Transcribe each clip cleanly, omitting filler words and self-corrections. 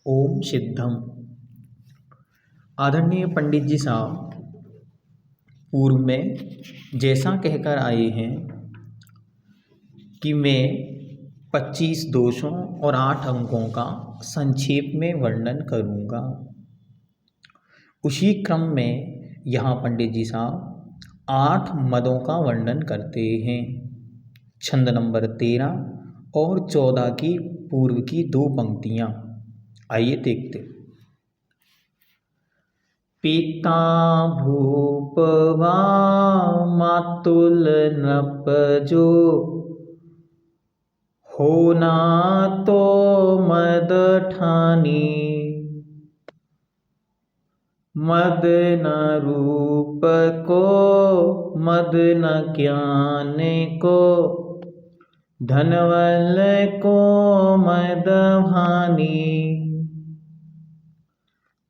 ओम सिद्धम। आदरणीय पंडित जी साहब पूर्व में जैसा कहकर आए हैं कि मैं 25 दोषों और 8 अंकों का संक्षेप में वर्णन करूंगा। उसी क्रम में यहाँ पंडित जी साहब 8 मदों का वर्णन करते हैं। छंद नंबर 13 और 14 की पूर्व की 2 पंक्तियाँ आइए देखते। पिता भूपवा मातुल नृप जो होना तो मद ठानी मद न रूप को मद न ज्ञान को धनवल को मद भानी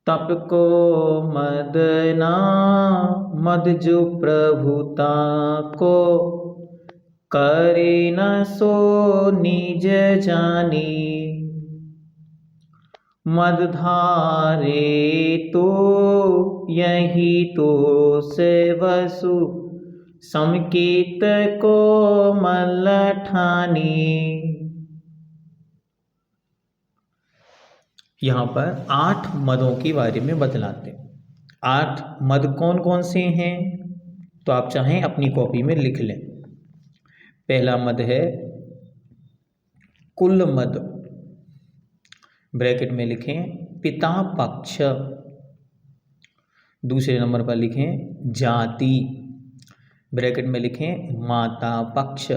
तप को मद ना मद जो प्रभुता को करे न सो निज जानी मद धारे तो यही तो से वसु समकेत को मल ठानी। यहाँ पर 8 मदों के बारे में बतलाते हैं। 8 मद कौन कौन से हैं तो आप चाहें अपनी कॉपी में लिख लें। पहला मद है कुल मद, ब्रैकेट में लिखें पिता पक्ष। दूसरे नंबर पर लिखें जाति, ब्रैकेट में लिखें माता पक्ष।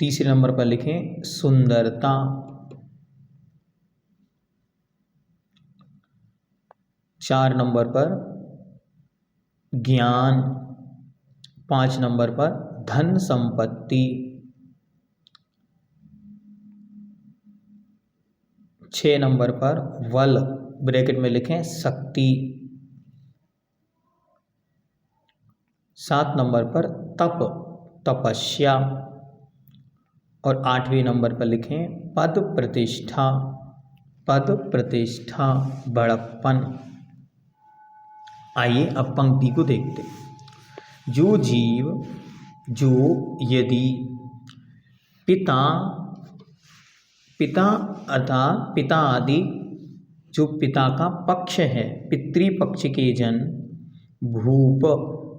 तीसरे नंबर पर लिखें सुंदरता। चार नंबर पर ज्ञान। 5 नंबर पर धन संपत्ति। 6 नंबर पर बल, ब्रैकेट में लिखें शक्ति। 7 नंबर पर तप, तपस्या। और 8वें नंबर पर लिखें पद प्रतिष्ठा, पद प्रतिष्ठा बड़प्पन। आइए अब पंक्ति को देखते। जो जीव जो यदि पिता अर्थात पिता आदि जो पिता का पक्ष है, पितृपक्ष के जन भूप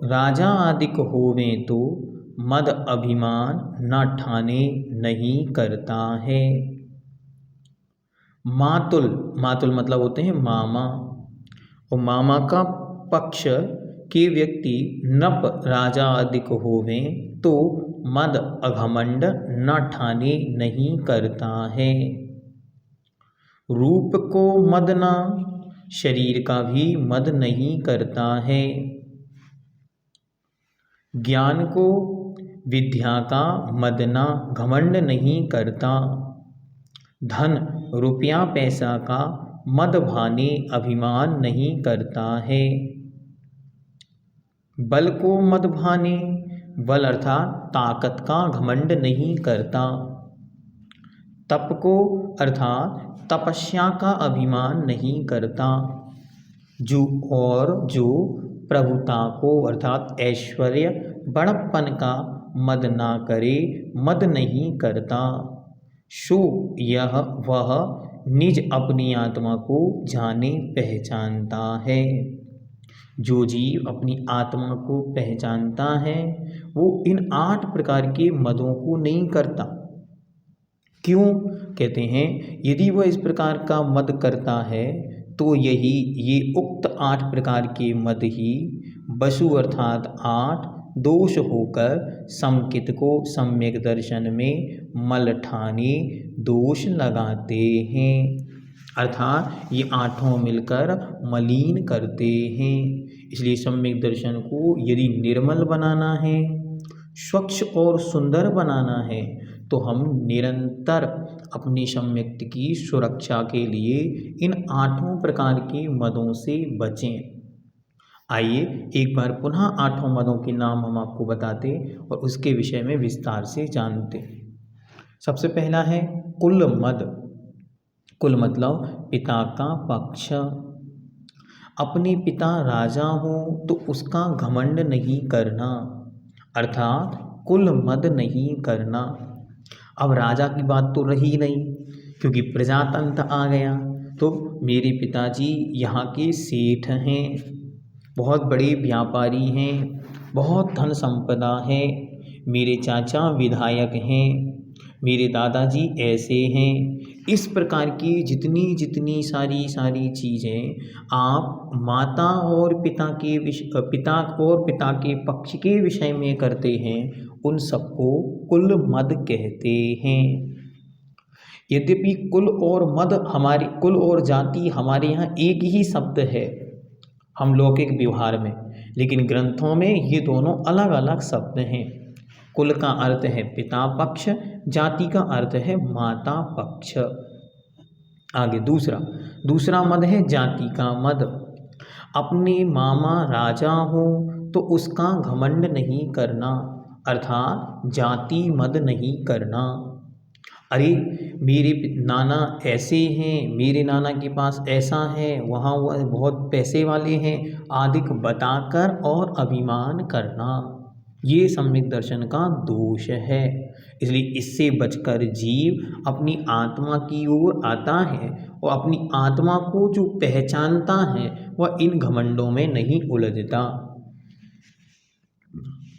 राजा आदि को होवे तो मद अभिमान न ठाने नहीं करता है। मातुल, मातुल मतलब होते हैं मामा, और मामा का पक्ष के व्यक्ति नप राजा आदि को होवे तो मद अघमंड न ठाने नहीं करता है। रूप को मद ना, शरीर का भी मद नहीं करता है। ज्ञान को, विद्या का मद ना घमंड नहीं करता। धन रुपया पैसा का मद भाने अभिमान नहीं करता है। बल को मद भाने, बल अर्थात ताकत का घमंड नहीं करता। तप को अर्थात तपस्या का अभिमान नहीं करता। जो प्रभुता को अर्थात ऐश्वर्य बड़प्पन का मद ना करे, मद नहीं करता। सो यह वह निज अपनी आत्मा को जाने पहचानता है। जो जीव अपनी आत्मा को पहचानता है वो इन 8 प्रकार के मदों को नहीं करता। क्यों कहते हैं? यदि वह इस प्रकार का मद करता है तो ये उक्त 8 प्रकार के मद ही वसु अर्थात 8 दोष होकर समकित को सम्यक दर्शन में मल ठाने दोष लगाते हैं। अर्थात ये 8 मिलकर मलिन करते हैं। इसलिए सम्यक दर्शन को यदि निर्मल बनाना है, स्वच्छ और सुंदर बनाना है तो हम निरंतर अपनी सम्यक्ति की सुरक्षा के लिए इन 8 प्रकार के मदों से बचें। आइए एक बार पुनः आठों मदों के नाम हम आपको बताते और उसके विषय में विस्तार से जानते। सबसे पहला है कुल मद। कुल मतलब पिता का पक्ष। अपने पिता राजा हो तो उसका घमंड नहीं करना, अर्थात कुल मद नहीं करना। अब राजा की बात तो रही नहीं, क्योंकि प्रजातंत्र आ गया। तो मेरे पिताजी यहाँ के सेठ हैं, बहुत बड़े व्यापारी हैं, बहुत धन संपदा है। मेरे चाचा विधायक हैं, मेरे दादाजी ऐसे हैं। इस प्रकार की जितनी जितनी सारी चीज़ें आप माता और पिता के पिता के पक्ष के विषय में करते हैं, उन सबको कुल मद कहते हैं। यद्यपि कुल और मद हमारे कुल और जाति हमारे यहाँ एक ही शब्द है हम लौकिक व्यवहार में, लेकिन ग्रंथों में ये दोनों अलग अलग शब्द हैं। कुल का अर्थ है पिता पक्ष, जाति का अर्थ है माता पक्ष। आगे दूसरा मद है जाति का मद। अपने मामा राजा हो तो उसका घमंड नहीं करना, अर्थात जाति मद नहीं करना। अरे मेरे नाना ऐसे हैं, मेरे नाना के पास ऐसा है, वहाँ वह बहुत पैसे वाले हैं आदि बताकर और अभिमान करना, ये सम्यक दर्शन का दोष है। इसलिए इससे बचकर जीव अपनी आत्मा की ओर आता है और अपनी आत्मा को जो पहचानता है वह इन घमंडों में नहीं उलझता।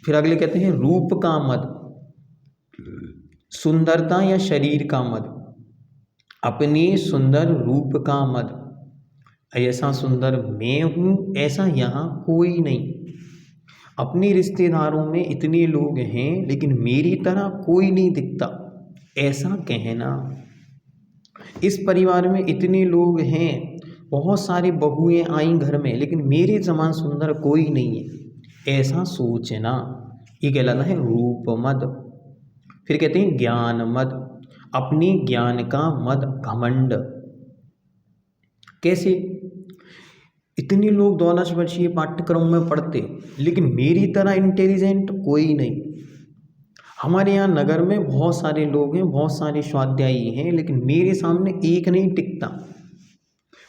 फिर अगले कहते हैं रूप का मद। सुंदरता या शरीर का मद। अपने सुंदर रूप का मद। ऐसा सुंदर मैं हूँ ऐसा यहाँ कोई नहीं। अपने रिश्तेदारों में इतने लोग हैं लेकिन मेरी तरह कोई नहीं दिखता, ऐसा कहना। इस परिवार में इतने लोग हैं, बहुत सारी बहुएं आई घर में, लेकिन मेरे समान सुंदर कोई नहीं है, ऐसा सोचना, ये कहलाता है रूप मद। फिर कहते हैं ज्ञान मद। अपने ज्ञान का मद घमंड। कैसे? इतने लोग 12 वर्षीय पाठ्यक्रम में पढ़ते लेकिन मेरी तरह इंटेलिजेंट कोई नहीं। हमारे यहाँ नगर में बहुत सारे लोग हैं, बहुत सारे स्वाध्यायी हैं, लेकिन मेरे सामने एक नहीं टिकता।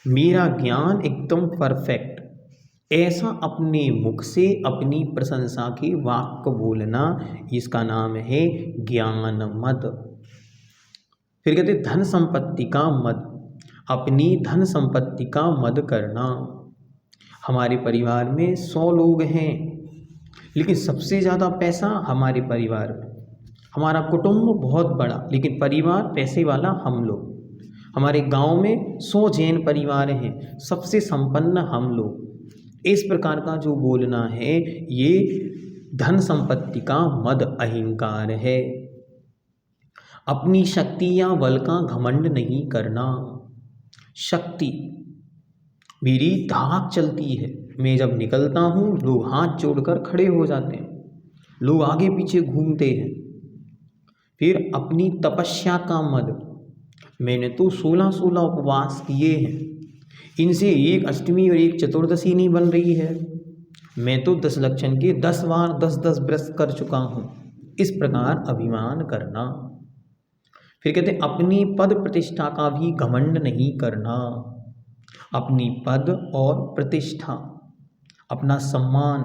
मेरा ज्ञान एकदम परफेक्ट, ऐसा अपने मुख से अपनी प्रशंसा के वाक्य बोलना, इसका नाम है ज्ञान मद। फिर कहते धन संपत्ति का मद। अपनी धन संपत्ति का मद करना। हमारे परिवार में 100 लोग हैं लेकिन सबसे ज़्यादा पैसा हमारे परिवार में। हमारा कुटुंब बहुत बड़ा लेकिन परिवार पैसे वाला हम लोग। हमारे गांव में 100 जैन परिवार हैं, सबसे संपन्न हम लोग। इस प्रकार का जो बोलना है ये धन संपत्ति का मद अहंकार है। अपनी शक्ति या बल का घमंड नहीं करना। शक्ति, मेरी धाक चलती है, मैं जब निकलता हूँ लोग हाथ जोड़कर खड़े हो जाते हैं, लोग आगे पीछे घूमते हैं। फिर अपनी तपस्या का मद। मैंने तो 16 उपवास किए हैं, इनसे एक अष्टमी और एक चतुर्दशी नहीं बन रही है। मैं तो 10 लक्षण के 10 बार 10 व्रत कर चुका हूँ, इस प्रकार अभिमान करना। फिर कहते अपनी पद प्रतिष्ठा का भी घमंड नहीं करना। अपनी पद और प्रतिष्ठा, अपना सम्मान,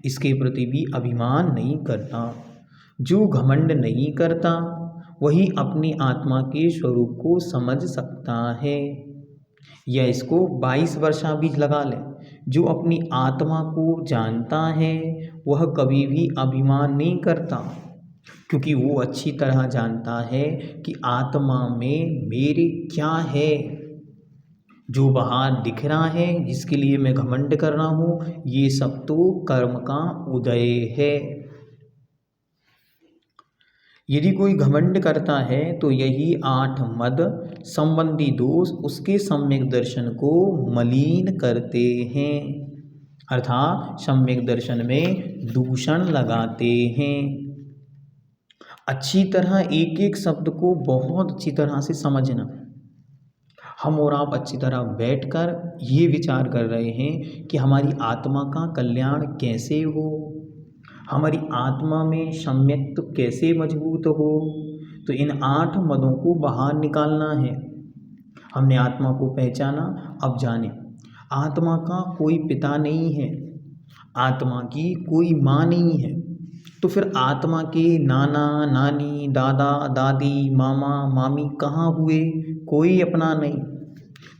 इसके प्रति भी अभिमान नहीं करना। जो घमंड नहीं करता वही अपनी आत्मा के स्वरूप को समझ सकता है। या इसको 22 वर्षा भी लगा ले, जो अपनी आत्मा को जानता है वह कभी भी अभिमान नहीं करता, क्योंकि वो अच्छी तरह जानता है कि आत्मा में मेरे क्या है। जो बाहर दिख रहा है, जिसके लिए मैं घमंड कर रहा हूँ, ये सब तो कर्म का उदय है। यदि कोई घमंड करता है तो यही 8 मद संबंधी दोष उसके सम्यक दर्शन को मलिन करते हैं, अर्थात सम्यक दर्शन में दूषण लगाते हैं। अच्छी तरह एक एक शब्द को बहुत अच्छी तरह से समझना। हम और आप अच्छी तरह बैठकर ये विचार कर रहे हैं कि हमारी आत्मा का कल्याण कैसे हो, हमारी आत्मा में सम्यक्त्व कैसे मजबूत हो। तो इन 8 मदों को बाहर निकालना है। हमने आत्मा को पहचाना, अब जाने आत्मा का कोई पिता नहीं है, आत्मा की कोई माँ नहीं है। तो फिर आत्मा के नाना नानी दादा दादी मामा मामी कहाँ हुए? कोई अपना नहीं।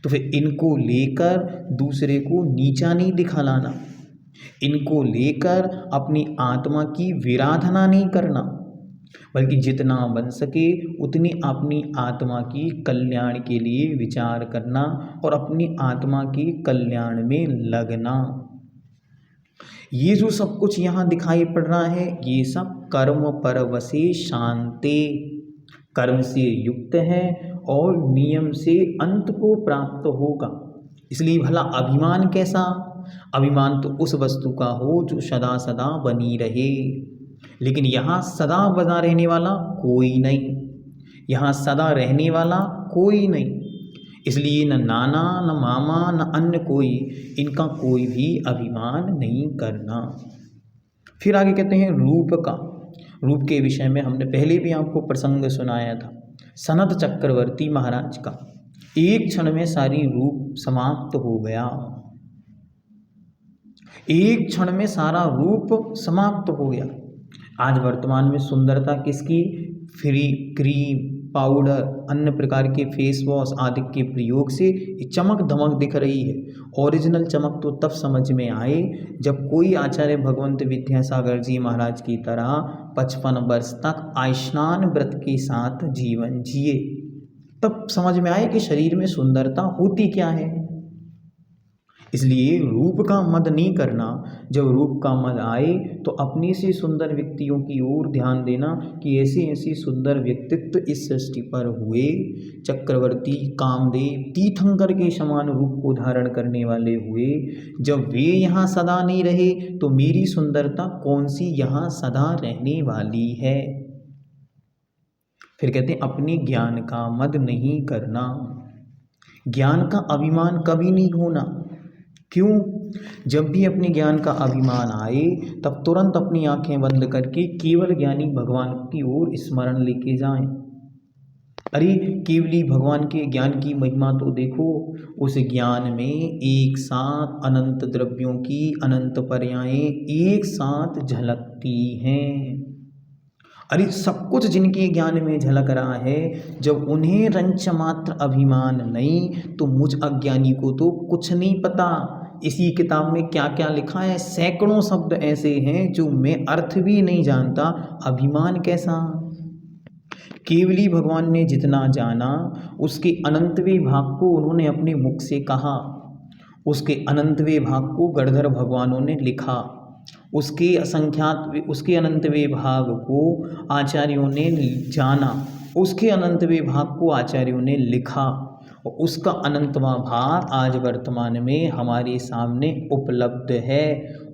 तो फिर इनको लेकर दूसरे को नीचा नहीं दिखाना, इनको लेकर अपनी आत्मा की विराधना नहीं करना, बल्कि जितना बन सके उतनी अपनी आत्मा की कल्याण के लिए विचार करना और अपनी आत्मा के कल्याण में लगना। ये जो सब कुछ यहाँ दिखाई पड़ रहा है, ये सब कर्म परवशे शांते, कर्म से युक्त है और नियम से अंत को प्राप्त होगा। इसलिए भला अभिमान कैसा? अभिमान तो उस वस्तु का हो जो सदा सदा बनी रहे, लेकिन यहाँ सदा बना रहने वाला कोई नहीं, यहाँ सदा रहने वाला कोई नहीं। इसलिए न नाना न मामा न अन्य कोई, इनका कोई भी अभिमान नहीं करना। फिर आगे कहते हैं रूप का। रूप के विषय में हमने पहले भी आपको प्रसंग सुनाया था, सनत चक्रवर्ती महाराज का। एक क्षण में सारी रूप समाप्त हो गया, एक क्षण में सारा रूप समाप्त हो गया। आज वर्तमान में सुंदरता किसकी? फ्री क्रीम पाउडर अन्य प्रकार के फेस वॉश आदि के प्रयोग से चमक धमक दिख रही है। ओरिजिनल चमक तो तब समझ में आए जब कोई आचार्य भगवंत विद्यासागर जी महाराज की तरह 55 वर्ष तक आयुष्मान व्रत के साथ जीवन जिए, तब समझ में आए कि शरीर में सुंदरता होती क्या है। इसलिए रूप का मद नहीं करना। जब रूप का मद आए तो अपने से सुंदर व्यक्तियों की ओर ध्यान देना कि ऐसे ऐसे सुंदर व्यक्तित्व इस सृष्टि पर हुए। चक्रवर्ती कामदेव तीर्थंकर के समान रूप को धारण करने वाले हुए। जब वे यहाँ सदा नहीं रहे तो मेरी सुंदरता कौन सी यहाँ सदा रहने वाली है। फिर कहते हैं अपने ज्ञान का मद नहीं करना। ज्ञान का अभिमान कभी नहीं होना। क्यों? जब भी अपने ज्ञान का अभिमान आए तब तुरंत अपनी आंखें बंद करके केवल ज्ञानी भगवान की ओर स्मरण लेके जाएं। अरे केवली भगवान के ज्ञान की महिमा तो देखो। उस ज्ञान में एक साथ अनंत द्रव्यों की अनंत पर्यायें एक साथ झलकती हैं। अरे सब कुछ जिनके ज्ञान में झलक रहा है, जब उन्हें रंच मात्र अभिमान नहीं तो मुझ अज्ञानी को तो कुछ नहीं पता। इसी किताब में क्या क्या लिखा है, सैकड़ों शब्द ऐसे हैं जो मैं अर्थ भी नहीं जानता। अभिमान कैसा? केवली भगवान ने जितना जाना उसके अनंतवें भाग को उन्होंने अपने मुख से कहा, उसके अनंतवें भाग को गणधर भगवानों ने लिखा, उसके उसके अनंतवें भाग को आचार्यों ने जाना, उसके अनंतवें भाग को आचार्यों ने लिखा और उसका अनंतवां भाग आज वर्तमान में हमारे सामने उपलब्ध है।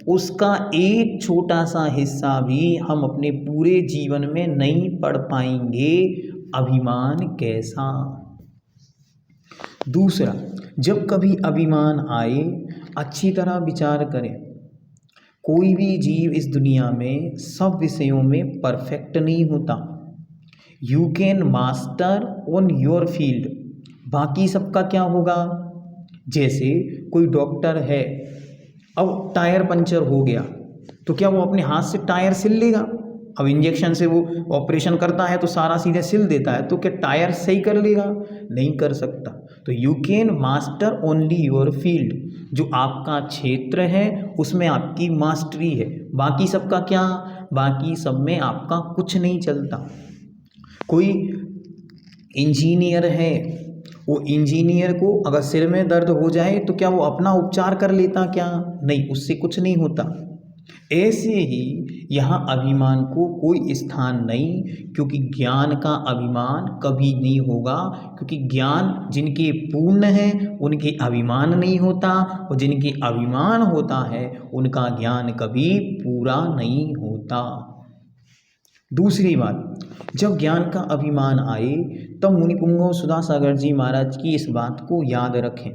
उसका एक छोटा सा हिस्सा भी हम अपने पूरे जीवन में नहीं पढ़ पाएंगे। अभिमान कैसा? दूसरा, जब कभी अभिमान आए अच्छी तरह विचार करें। कोई भी जीव इस दुनिया में सब विषयों में परफेक्ट नहीं होता। You can master on your field, बाकी सबका क्या होगा? जैसे कोई डॉक्टर है, अब टायर पंचर हो गया तो क्या वो अपने हाथ से टायर सिल लेगा? अब इंजेक्शन से वो ऑपरेशन करता है तो सारा सीधे सिल देता है, तो क्या टायर सही कर लेगा? नहीं कर सकता। तो you can master only your field, जो आपका क्षेत्र है उसमें आपकी मास्टरी है। बाकी सबका क्या? बाकी सब में आपका कुछ नहीं चलता। कोई इंजीनियर है, वो इंजीनियर को अगर सिर में दर्द हो जाए तो क्या वो अपना उपचार कर लेता? क्या नहीं, उससे कुछ नहीं होता। ऐसे ही यहाँ अभिमान को कोई स्थान नहीं, क्योंकि ज्ञान का अभिमान कभी नहीं होगा। क्योंकि ज्ञान जिनके पूर्ण है उनके अभिमान नहीं होता, और जिनके अभिमान होता है उनका ज्ञान कभी पूरा नहीं होता। दूसरी बात, जब ज्ञान का अभिमान आए तब मुनिपुंगव सुधासागर जी महाराज की इस बात को याद रखें।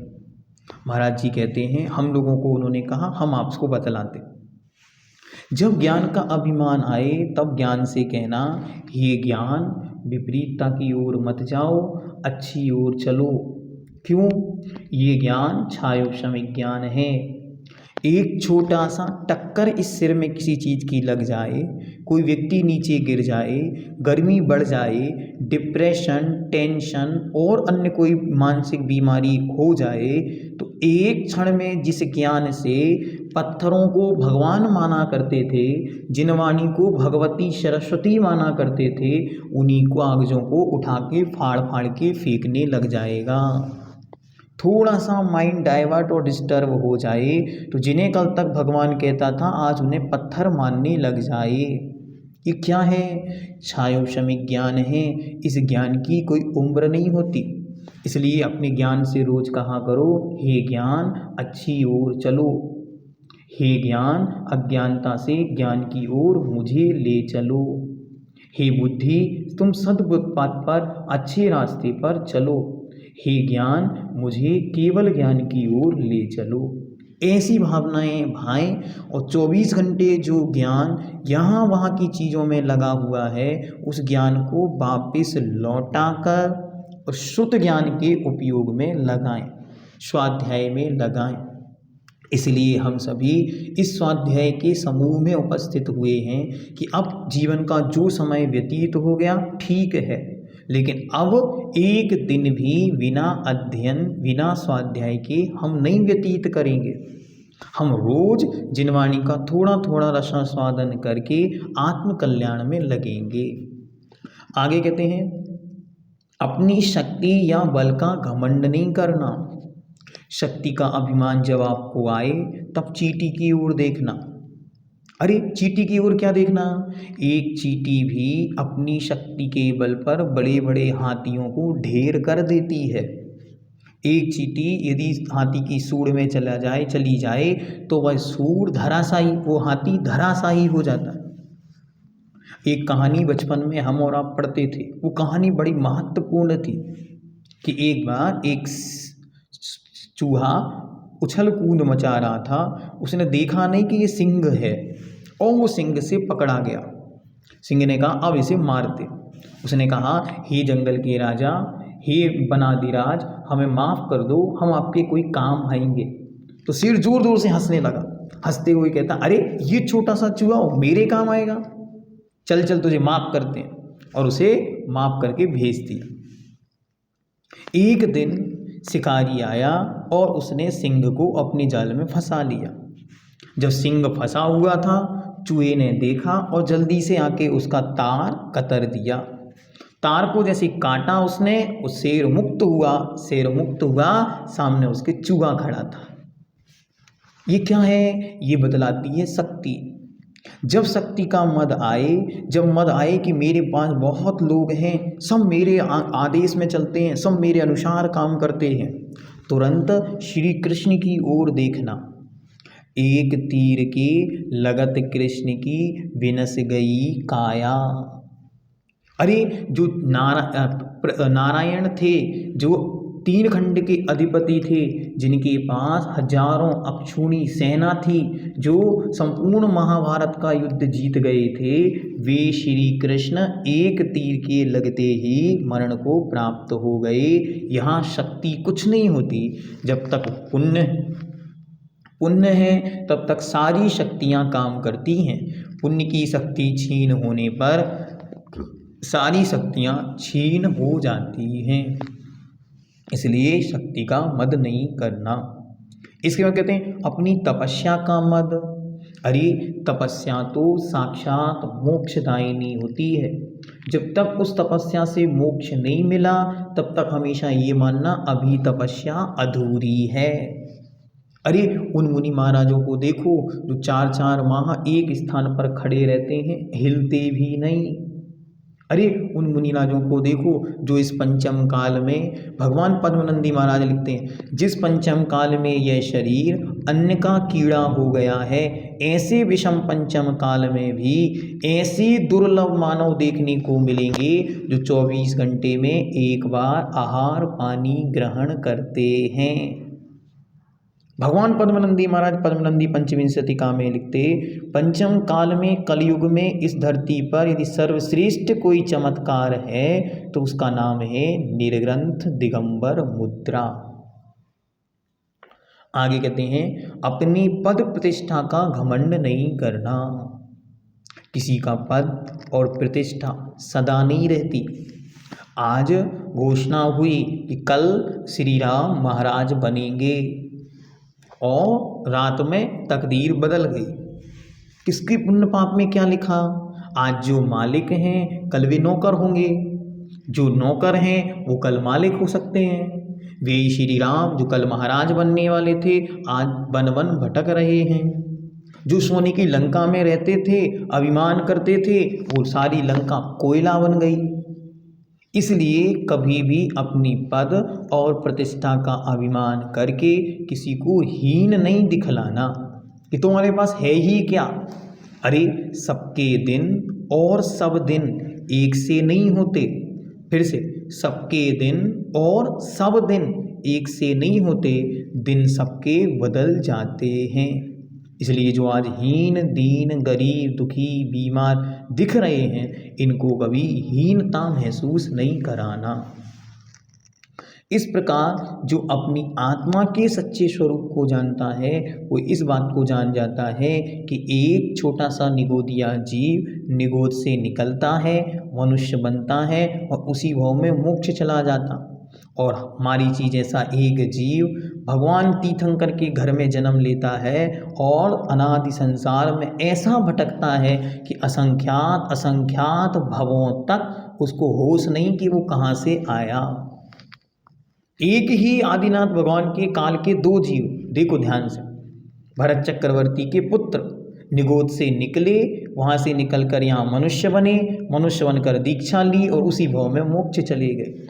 महाराज जी कहते हैं, हम लोगों को उन्होंने कहा हम आपको बतलाते। जब ज्ञान का अभिमान आए तब ज्ञान से कहना, ये ज्ञान विपरीतता की ओर मत जाओ, अच्छी ओर चलो। क्यों? ये ज्ञान छायोपशमिक ज्ञान है। एक छोटा सा टक्कर इस सिर में किसी चीज़ की लग जाए, कोई व्यक्ति नीचे गिर जाए, गर्मी बढ़ जाए, डिप्रेशन, टेंशन और अन्य कोई मानसिक बीमारी हो जाए, तो एक क्षण में जिस ज्ञान से पत्थरों को भगवान माना करते थे, जिन वाणी को भगवती सरस्वती माना करते थे, उन्हीं कागजों को उठा के फाड़ फाड़ के फेंकने लग जाएगा। थोड़ा सा माइंड डाइवर्ट और डिस्टर्ब हो जाए तो जिन्हें कल तक भगवान कहता था आज उन्हें पत्थर मानने लग जाए। ये क्या है? छायोपशमिक ज्ञान है। इस ज्ञान की कोई उम्र नहीं होती। इसलिए अपने ज्ञान से रोज कहा करो, हे ज्ञान अच्छी ओर चलो, हे ज्ञान अज्ञानता से ज्ञान की ओर मुझे ले चलो, हे बुद्धि तुम सद्बुद्धिपात पर अच्छे रास्ते पर चलो, हे ज्ञान मुझे केवल ज्ञान की ओर ले चलो। ऐसी भावनाएं भाएं और 24 घंटे जो ज्ञान यहाँ वहाँ की चीज़ों में लगा हुआ है, उस ज्ञान को वापस लौटाकर और शुद्ध ज्ञान के उपयोग में लगाएं, स्वाध्याय में लगाएं। इसलिए हम सभी इस स्वाध्याय के समूह में उपस्थित हुए हैं कि अब जीवन का जो समय व्यतीत हो गया ठीक है, लेकिन अब एक दिन भी बिना अध्ययन बिना स्वाध्याय के हम नहीं व्यतीत करेंगे। हम रोज जिनवाणी का थोड़ा थोड़ा रसास्वादन करके आत्म कल्याण में लगेंगे। आगे कहते हैं, अपनी शक्ति या बल का घमंड नहीं करना। शक्ति का अभिमान जब आपको आए तब चींटी की ओर देखना। अरे चींटी की ओर क्या देखना? एक चींटी भी अपनी शक्ति के बल पर बड़े बड़े हाथियों को ढेर कर देती है। एक चींटी यदि हाथी की सूंड में चली जाए तो वह सूंड धराशायी, वो हाथी धराशायी हो जाता है। एक कहानी बचपन में हम और आप पढ़ते थे, वो कहानी बड़ी महत्वपूर्ण थी कि एक बार एक चूहा उछल कूद मचा रहा था। उसने देखा नहीं कि ये सिंह है और वो सिंह से पकड़ा गया। सिंह ने कहा अब इसे मार दे। उसने कहा, हे जंगल के राजा, हे बनादिराज, हमें माफ़ कर दो, हम आपके कोई काम आएंगे। तो शेर जोर जोर से हंसने लगा। हंसते हुए कहता, अरे ये छोटा सा चूहा मेरे काम आएगा, चल चल तुझे माफ़ करते हैं। और उसे माफ़ करके भेज दिया। एक दिन शिकारी आया और उसने सिंह को अपने जाल में फंसा लिया। जब सिंह फंसा हुआ था, चूहे ने देखा और जल्दी से आके उसका तार कतर दिया। तार को जैसे काटा उसने, वो शेर मुक्त हुआ, सामने उसके चूहा खड़ा था। ये क्या है? ये बतलाती है शक्ति। जब शक्ति का मद आए, जब मद आए कि मेरे पास बहुत लोग हैं, सब मेरे आदेश में चलते हैं, सब मेरे अनुसार काम करते हैं, तुरंत श्री कृष्ण की ओर देखना। एक तीर की लगत कृष्ण की विनस गई काया। अरे जो नारायण थे, जो 3 खंड के अधिपति थे, जिनके पास हजारों अक्षौणी सेना थी, जो संपूर्ण महाभारत का युद्ध जीत गए थे, वे श्री कृष्ण एक तीर के लगते ही मरण को प्राप्त हो गए। यहाँ शक्ति कुछ नहीं होती। जब तक पुण्य है तब तक सारी शक्तियाँ काम करती हैं। पुण्य की शक्ति छीन होने पर सारी शक्तियाँ छीन हो जाती हैं। इसलिए शक्ति का मद नहीं करना। इसके बाद कहते हैं अपनी तपस्या का मद। अरे तपस्या तो साक्षात मोक्षदायिनी होती है। जब तक उस तपस्या से मोक्ष नहीं मिला तब तक हमेशा ये मानना अभी तपस्या अधूरी है। अरे उन मुनि महाराजों को देखो जो 4-4 माह एक स्थान पर खड़े रहते हैं, हिलते भी नहीं। अरे उन मुनिराजों को देखो जो इस पंचम काल में, भगवान पद्मनंदी महाराज लिखते हैं, जिस पंचम काल में यह शरीर अन्न का कीड़ा हो गया है, ऐसे विषम पंचम काल में भी ऐसे दुर्लभ मानव देखने को मिलेंगे जो 24 घंटे में एक बार आहार पानी ग्रहण करते हैं। भगवान पद्मनंदी महाराज पद्मनंदी पंचविंशतिका में लिखते, पंचम काल में कलयुग में इस धरती पर यदि सर्वश्रेष्ठ कोई चमत्कार है तो उसका नाम है निर्ग्रंथ दिगंबर मुद्रा। आगे कहते हैं, अपनी पद प्रतिष्ठा का घमंड नहीं करना। किसी का पद और प्रतिष्ठा सदा नहीं रहती। आज घोषणा हुई कि कल श्री राम महाराज बनेंगे और रात में तकदीर बदल गई। किसके पुण्य पाप में क्या लिखा? आज जो मालिक हैं कल वे नौकर होंगे, जो नौकर हैं वो कल मालिक हो सकते हैं। वे श्री राम जो कल महाराज बनने वाले थे आज वन वन भटक रहे हैं। जो सोने की लंका में रहते थे, अभिमान करते थे, वो सारी लंका कोयला बन गई। इसलिए कभी भी अपनी पद और प्रतिष्ठा का अभिमान करके किसी को हीन नहीं दिखलाना कि तुम्हारे पास है ही क्या। अरे सबके दिन और सब दिन एक से नहीं होते। फिर से, सबके दिन और सब दिन एक से नहीं होते, दिन सबके बदल जाते हैं। इसलिए जो आज हीन दीन गरीब दुखी बीमार दिख रहे हैं, इनको कभी हीनता महसूस नहीं कराना। इस प्रकार जो अपनी आत्मा के सच्चे स्वरूप को जानता है वो इस बात को जान जाता है कि एक छोटा सा निगोदिया जीव निगोद से निकलता है, मनुष्य बनता है और उसी भाव में मोक्ष चला जाता। और हमारी चीज जैसा एक जीव भगवान तीर्थंकर के घर में जन्म लेता है और अनादि संसार में ऐसा भटकता है कि असंख्यात असंख्यात भवों तक उसको होश नहीं कि वो कहाँ से आया। एक ही आदिनाथ भगवान के काल के दो जीव, देखो ध्यान से, भरत चक्रवर्ती के पुत्र निगोद से निकले, वहाँ से निकलकर यहाँ मनुष्य बने, मनुष्य बनकर दीक्षा ली और उसी भाव में मोक्ष चले गए।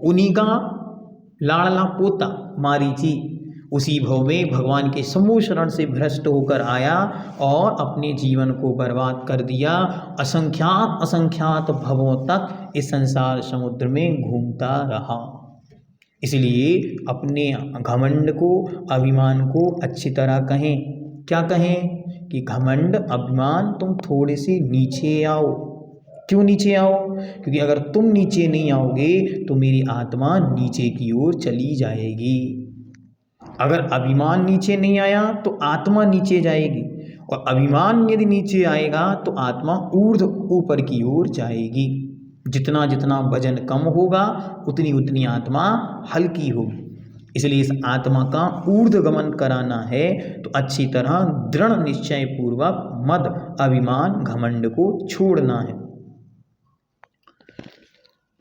उन्हीं का लाड़ला पोता मारीची उसी भाव में भगवान के समूह शरण से भ्रष्ट होकर आया और अपने जीवन को बर्बाद कर दिया। असंख्यात असंख्यात भवों तक इस संसार समुद्र में घूमता रहा। इसलिए अपने घमंड को, अभिमान को अच्छी तरह कहें। क्या कहें? कि घमंड अभिमान तुम थोड़े से नीचे आओ। क्यों नीचे आओ? क्योंकि अगर तुम नीचे नहीं आओगे तो मेरी आत्मा नीचे की ओर चली जाएगी। अगर अभिमान नीचे नहीं आया तो आत्मा नीचे जाएगी, और अभिमान यदि नीचे आएगा तो आत्मा ऊर्ध्व ऊपर की ओर जाएगी। जितना जितना वजन कम होगा उतनी उतनी आत्मा हल्की होगी। इसलिए इस आत्मा का ऊर्ध्वगमन कराना है तो अच्छी तरह दृढ़ निश्चय पूर्वक मद अभिमान घमंड को छोड़ना है।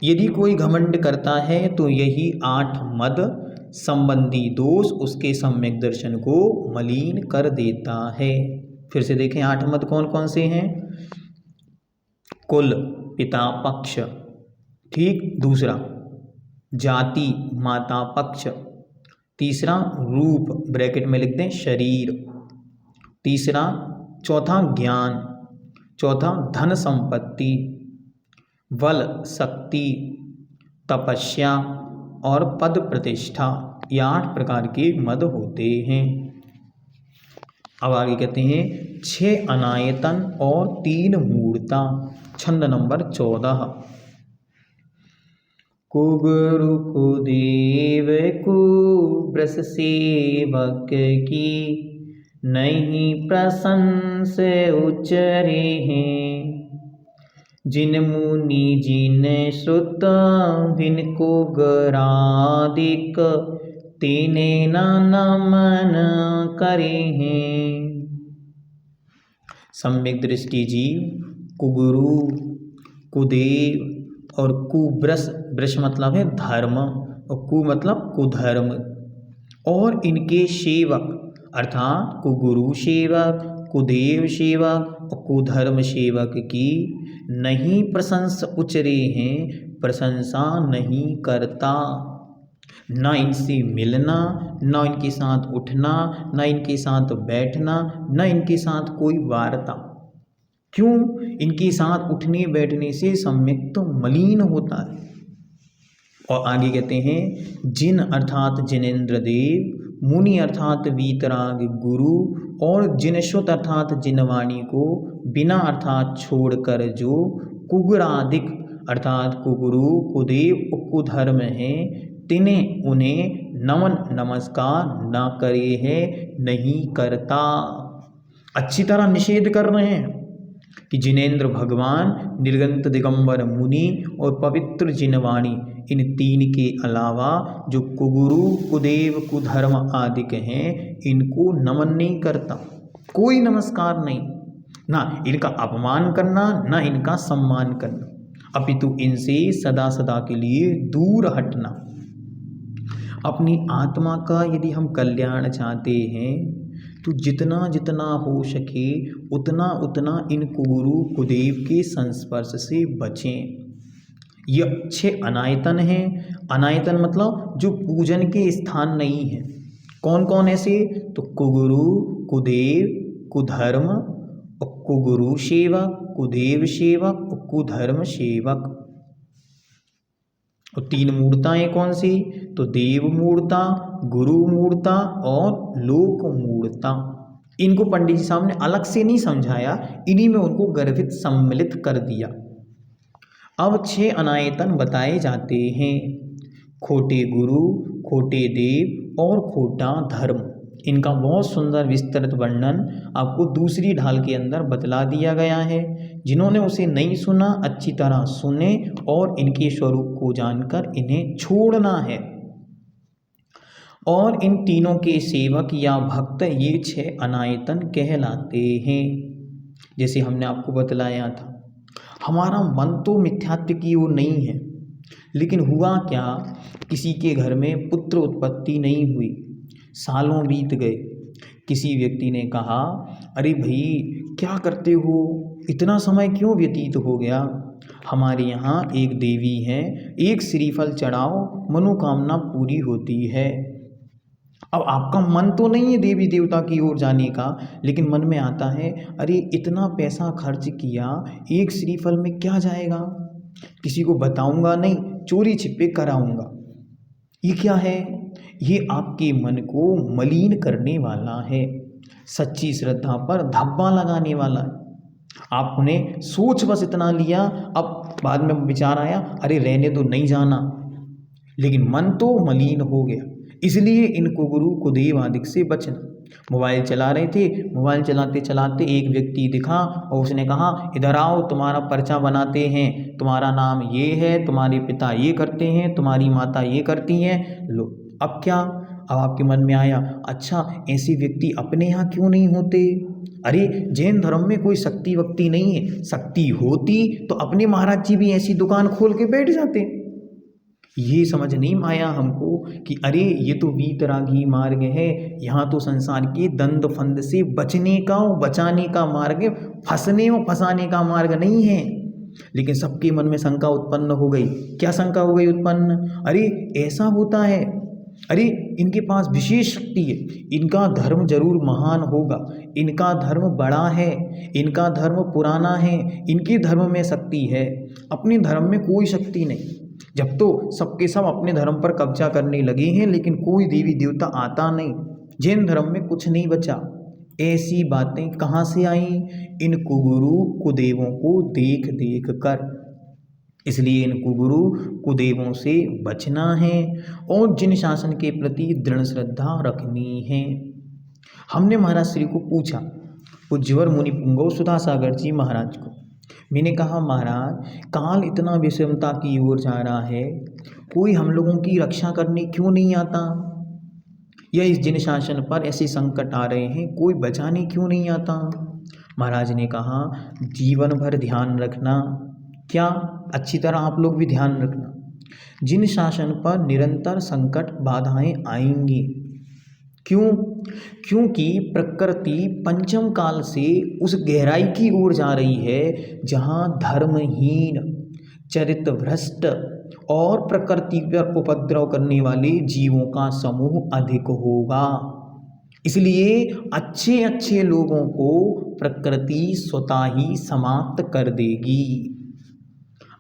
यदि कोई घमंड करता है तो यही 8 मद संबंधी दोष उसके सम्यक दर्शन को मलिन कर देता है। फिर से देखें 8 मद कौन कौन से हैं? कुल पिता पक्ष, ठीक। दूसरा जाति माता पक्ष। तीसरा रूप ब्रैकेट में लिख दें शरीर। तीसरा, चौथा ज्ञान। चौथा धन संपत्ति, बल शक्ति, तपस्या और पद प्रतिष्ठा। ये 8 प्रकार के मद होते हैं। अब आगे कहते हैं 6 अनायतन और 3 मूर्ता। छंद नंबर 14। कुगुरु कुदेव कुब्रस सेवक की, नहीं प्रशंस उचरे हैं। जिन मुनि जिन श्रुत भिन कुगरादिक, तेने न नमन करे हैं। सम्यक दृष्टि जीव कुगुरु, कुदेव और कुब्रस, ब्रश मतलब है धर्म और कु मतलब कुधर्म, और इनके सेवक अर्थात कुगुरु सेवक, कुदेव सेवक और कुधर्म सेवक की नहीं प्रशंसा उचरे हैं, प्रशंसा नहीं करता। ना इनसे मिलना, ना इनके साथ उठना, ना इनके साथ बैठना, ना इनके साथ कोई वार्ता। क्यों? इनके साथ उठने बैठने से सम्यक तो मलिन होता है। और आगे कहते हैं जिन अर्थात जिनेन्द्र देव, मुनि अर्थात वीतराग गुरु, और जिनश्रुत अर्थात जिनवाणी को बिना अर्थात छोड़कर जो कुगुरादिक अर्थात कुगुरु कुदेव कुधर्म है, तिन्हें उन्हें नमन नमस्कार न करे है, नहीं करता। अच्छी तरह निषेध कर रहे हैं कि जिनेन्द्र भगवान, निर्गंत दिगंबर मुनि और पवित्र जिनवाणी, इन तीन के अलावा जो कुगुरु कुदेव कुधर्म आदिक हैं, इनको नमन नहीं करता। कोई नमस्कार नहीं, ना इनका अपमान करना, ना इनका सम्मान करना, अपितु इनसे सदा सदा के लिए दूर हटना। अपनी आत्मा का यदि हम कल्याण चाहते हैं तो जितना जितना हो सके उतना उतना इन कुगुरु कुदेव के संस्पर्श से बचें। ये अच्छे अनायतन हैं। अनायतन मतलब जो पूजन के स्थान नहीं है। कौन कौन ऐसे? तो कुगुरु कुदेव कुधर्म और कुगुरु सेवक, कुदेव सेवक और कुधर्म सेवक। और तीन मूर्ताएं कौन सी? तो देव मूर्ता, गुरु मूर्ता और लोक मूर्ता। इनको पंडित जी साहब ने अलग से नहीं समझाया, इन्हीं में उनको गर्भित सम्मिलित कर दिया। अब 6 अनायतन बताए जाते हैं। खोटे गुरु, खोटे देव और खोटा धर्म। इनका बहुत सुंदर विस्तृत वर्णन आपको दूसरी ढाल के अंदर बतला दिया गया है। जिन्होंने उसे नहीं सुना अच्छी तरह सुने और इनके स्वरूप को जानकर इन्हें छोड़ना है। और इन तीनों के सेवक या भक्त ये 6 अनायतन कहलाते हैं। जैसे हमने आपको बतलाया था, हमारा मन तो मिथ्यात्व की ओर नहीं है, लेकिन हुआ क्या, किसी के घर में पुत्र उत्पत्ति नहीं हुई, सालों बीत गए। किसी व्यक्ति ने कहा, अरे भाई क्या करते हो, इतना समय क्यों व्यतीत हो गया? हमारे यहाँ एक देवी है, एक श्रीफल चढ़ाओ, मनोकामना पूरी होती है। अब आपका मन तो नहीं है देवी देवता की ओर जाने का, लेकिन मन में आता है, अरे इतना पैसा खर्च किया, एक श्रीफल में क्या जाएगा, किसी को बताऊंगा नहीं, चोरी छिपे कराऊंगा। ये क्या है? ये आपके मन को मलिन करने वाला है, सच्ची श्रद्धा पर धब्बा लगाने वाला है। आपने सोच बस इतना लिया, अब बाद में विचार आया, अरे रहने दो, नहीं जाना, लेकिन मन तो मलिन हो गया। इसलिए इन कुगुरु कुदेव आदि से बचना। मोबाइल चला रहे थे, मोबाइल चलाते चलाते एक व्यक्ति दिखा और उसने कहा, इधर आओ, तुम्हारा पर्चा बनाते हैं, तुम्हारा नाम ये है, तुम्हारे पिता ये करते हैं, तुम्हारी माता ये करती हैं, लो। अब क्या? अब आपके मन में आया, अच्छा ऐसे व्यक्ति अपने यहाँ क्यों नहीं होते? अरे जैन धर्म में कोई शक्ति वक्ति नहीं है, शक्ति होती तो अपने महाराज जी भी ऐसी दुकान खोल के बैठ जाते। ये समझ नहीं आया हमको कि अरे ये तो वीतरागी मार्ग है, यहाँ तो संसार के दंड फंद से बचने का और बचाने का मार्ग है, फंसने और फंसाने का मार्ग नहीं है। लेकिन सबके मन में शंका उत्पन्न हो गई। क्या शंका हो गई उत्पन्न? अरे ऐसा होता है, अरे इनके पास विशेष शक्ति है, इनका धर्म जरूर महान होगा, इनका धर्म बड़ा है, इनका धर्म पुराना है, इनके धर्म में शक्ति है, अपने धर्म में कोई शक्ति नहीं। जब तो सबके सब अपने धर्म पर कब्जा करने लगे हैं, लेकिन कोई देवी देवता आता नहीं, जैन धर्म में कुछ नहीं बचा। ऐसी बातें कहाँ से आई? इन कुगुरु कुदेवों को देख देख कर। इसलिए इन कुगुरु कुदेवों से बचना है और जिन शासन के प्रति दृढ़ श्रद्धा रखनी है। हमने महाराज श्री को पूछा, पूज्यवर मुनि पुंगव सुधा सागर जी महाराज को, मैंने कहा, महाराज काल इतना विषमता की ओर जा रहा है, कोई हम लोगों की रक्षा करने क्यों नहीं आता? या इस जिन शासन पर ऐसे संकट आ रहे हैं, कोई बचाने क्यों नहीं आता? महाराज ने कहा, जीवन भर ध्यान रखना। क्या? अच्छी तरह आप लोग भी ध्यान रखना। जिन शासन पर निरंतर संकट बाधाएं आएंगी, क्यों? क्योंकि प्रकृति पंचम काल से उस गहराई की ओर जा रही है जहाँ धर्महीन, चरित्र भ्रष्ट और प्रकृति पर उपद्रव करने वाले जीवों का समूह अधिक होगा। इसलिए अच्छे अच्छे लोगों को प्रकृति स्वतः ही समाप्त कर देगी।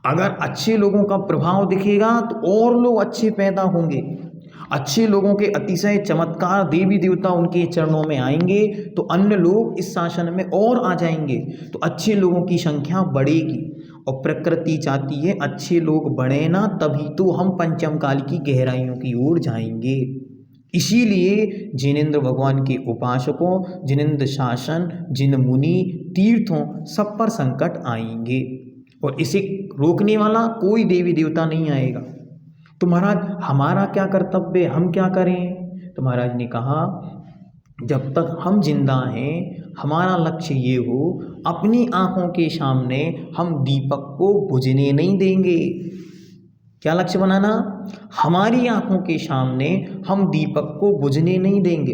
अगर अच्छे लोगों का प्रभाव दिखेगा तो और लोग अच्छे पैदा होंगे। अच्छे लोगों के अतिशय चमत्कार देवी देवता उनके चरणों में आएंगे तो अन्य लोग इस शासन में और आ जाएंगे, तो अच्छे लोगों की संख्या बढ़ेगी। और प्रकृति चाहती है अच्छे लोग बढ़े ना, तभी तो हम पंचम काल की गहराइयों की ओर जाएंगे। इसीलिए जिनेंद्र भगवान के उपासकों, जिनेंद्र शासन, जिन मुनि, तीर्थों सब पर संकट आएंगे और इसे रोकने वाला कोई देवी देवता नहीं आएगा। तो महाराज हमारा क्या कर्तव्य, हम क्या करें? तो महाराज ने कहा जब तक हम जिंदा हैं हमारा लक्ष्य ये हो, अपनी आंखों के सामने हम दीपक को बुझने नहीं देंगे। क्या लक्ष्य बनाना? हमारी आंखों के सामने हम दीपक को बुझने नहीं देंगे।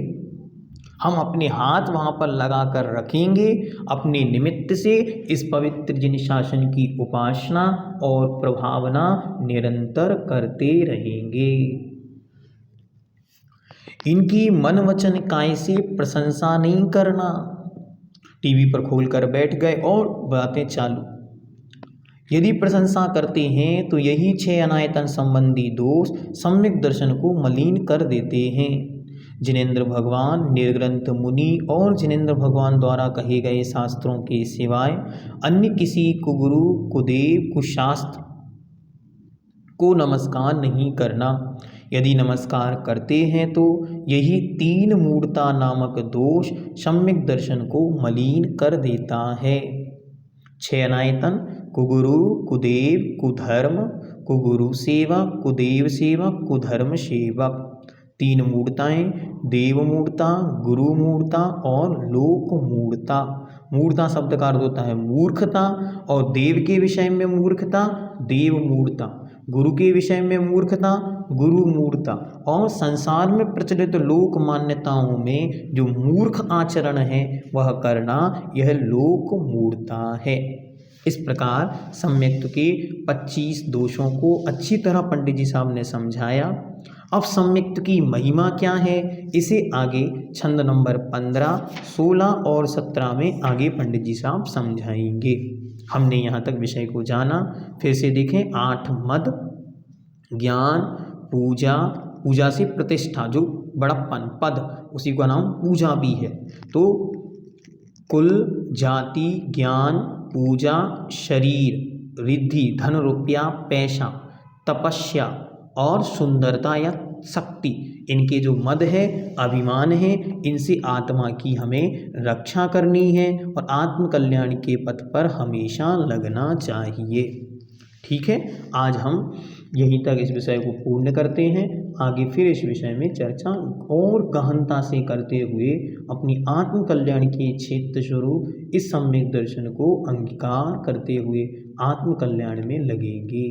हम अपने हाथ वहाँ पर लगा कर रखेंगे, अपने निमित्त से इस पवित्र जिन शासन की उपासना और प्रभावना निरंतर करते रहेंगे। इनकी मन वचन काय से प्रशंसा नहीं करना। टीवी पर खोलकर बैठ गए और बातें चालू। यदि प्रशंसा करते हैं तो यही 6 अनायतन संबंधी दोष सम्यक दर्शन को मलिन कर देते हैं। जिनेंद्र भगवान, निर्ग्रंथ मुनि और जिनेंद्र भगवान द्वारा कहे गए शास्त्रों के सिवाय अन्य किसी कुगुरु, कुदेव, कुशास्त्र को नमस्कार नहीं करना। यदि नमस्कार करते हैं तो यही 3 मूढ़ता नामक दोष सम्यक दर्शन को मलिन कर देता है। 6 अनायतन कुगुरु, कुदेव, कुधर्म, कुगुरु सेवक, कुदेव सेवक, कुधर्म सेवक। 3 मूढ़ताएं, देव मूढ़ता, गुरु मूढ़ता और लोक मूढ़ता। मूढ़ता शब्द का अर्थ होता है मूर्खता, और देव के विषय में मूर्खता, देव मूढ़ता, गुरु के विषय में मूर्खता, गुरु मूढ़ता, और संसार में प्रचलित लोक मान्यताओं में जो मूर्ख आचरण है वह करना, यह लोक मूढ़ता है। इस प्रकार सम्यक्त के 25 दोषों को अच्छी तरह पंडित जी साहब ने समझाया। अब सम्यक्त की महिमा क्या है इसे आगे छंद नंबर 15, 16 और 17 में आगे पंडित जी साहब समझाएंगे। हमने यहाँ तक विषय को जाना। फिर से देखें, 8 मद, ज्ञान, पूजा, पूजा से प्रतिष्ठा, जो बड़प्पन, पद, उसी का नाम पूजा भी है। तो कुल, जाति, ज्ञान, पूजा, शरीर, रिद्धि, धन, रुपया, पैसा, तपस्या और सुंदरता या शक्ति, इनके जो मद है, अभिमान है, इनसे आत्मा की हमें रक्षा करनी है और आत्म कल्याण के पथ पर हमेशा लगना चाहिए। ठीक है, आज हम यहीं तक इस विषय को पूर्ण करते हैं। आगे फिर इस विषय में चर्चा और गहनता से करते हुए अपनी आत्म कल्याण के क्षेत्र स्वरूप इस सम्यक दर्शन को अंगीकार करते हुए आत्म कल्याण में लगेंगे।